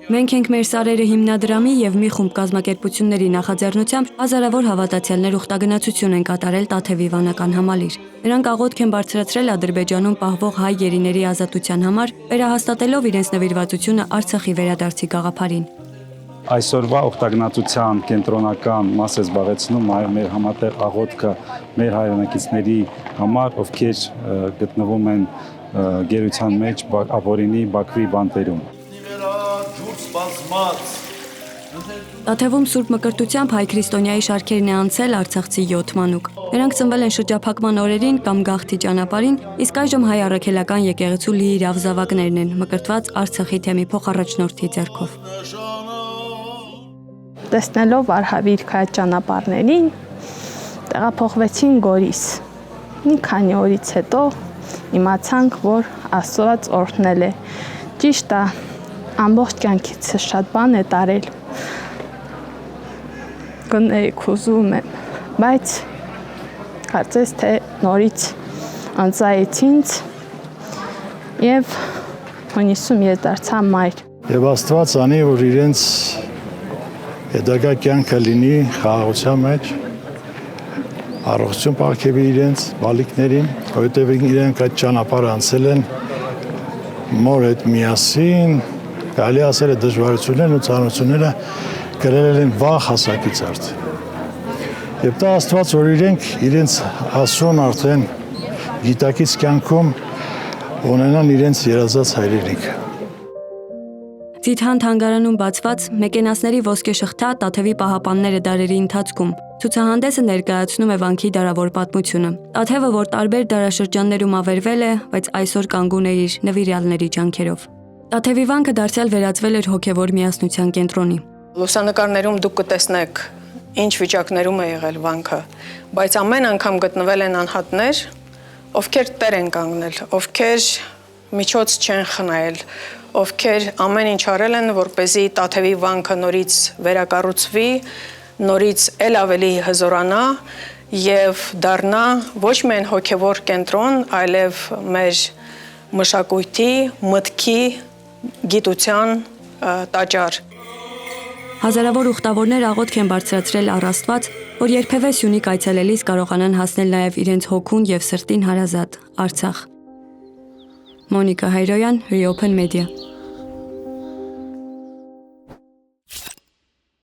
Մենք ենք մեր սարերը հիմնադրամի եւ մի խումբ կազմակերպությունների նախաձեռնությամբ հազարավոր հավատացյալներ ուխտագնացություն են կատարել Տաթևի վանական համալիր։ Նրանք աղոթք են բարձրացրել Ադրբեջանում պահվող հայ գերիների ազատության համար, վերահաստատելով իրենց նվիրվածությունը Արցախի վերադարձի գաղափարին։ Այսօրվա ուխտագնացության կենտրոնական մասը զբաղեցնում մեր համատեղ աղոթքը մեր հայրենակիցների համար, ովքեր գտնվում են գերության մեջ ապօրինի Բաքվի բանտերում։ Տաթևում Սուրբ Մկրտությամբ հայ քրիստոնյայի շարքերն է անցել արցախցի 7 մանուկ։ Նրանք ծնվել են շրջափակման օրերին կամ գաղթի ճանապարհին, իսկ այժմ հայ առաքելական եկեղեցու լիիրավ զավակներն են, մկրտված Արցախի թեմի փոխառաջնորդի ձեռքով։ Տեսնելով արհավիրք այդ ճանապարհներին, տեղափոխվեցին Գորիս։ Մի քանի օրից հետո իմացանք, որ Աստված օրհնել է։ Ճիշտ է, ամբողջ կյանքից շատ բան է տարել։ Կներեք, ուզում եմ, բայց կարծես թե նորից անցայեց ինձ եւ հունիսում ես դարձա մայր։ Եվ Աստված անի, որ իրենց հետագա կյանքը լինի խաղաղության մեջ, առողջություն պարգևի իրենց բալիկներին, որովհետև իրենք այդ ճանապարհը անցել են մոր հետ միասին, կարելի ասել է դժվարություններն ու ծանրությունները կրել են վաղ հասակից արդեն։ Եվ դա Աստված, որ իրենց հասուն արդեն գիտակից կյանքում ունենան իրենց երազած հայրենիքը։ Ձիթան թանգարանում բացված մեկենասների ոսկե շղթա Տաթևի պահապանները դարերի ընթացքում ցուցահանդեսը ներկայացնում է վանքի դարավոր պատմությունը։ Տաթևը, որ տարբեր դարաշրջաններում ավերվել է, բայց այսօր կանգուն է իր նվիրյալների ջանքերով։ Տաթևի վանքը դարձյալ վերածվել էր հոգևոր միասնության կենտրոնի։ Լուսանկարներում դուք կտեսնեք ինչ վիճակներում է եղել վանքը, բայց ամեն անգամ գտնվել են անհատներ, ովքեր տեր են կանգնել, ովքեր միջոց չեն խնայել, ովքեր ամեն ինչ արել են, որպեսզի Տաթևի վանքը նորից վերակառուցվի, նորից էլ ավելի հզորանա եւ դառնա ոչ միայն հոգևոր կենտրոն, այլև մեր մշակույթի, մտքի, գիտության տաճար։ Հազարավոր ուխտավորներ աղոթք են բարձրացրել առ Աստված, որ երբևէ Սյունիք այցելելիս կարողանան հասնել նաև իրենց հոգուն եւ սրտին հարազատ Արցախ։ Մոնիկա Հայրոյան, Reopen Media։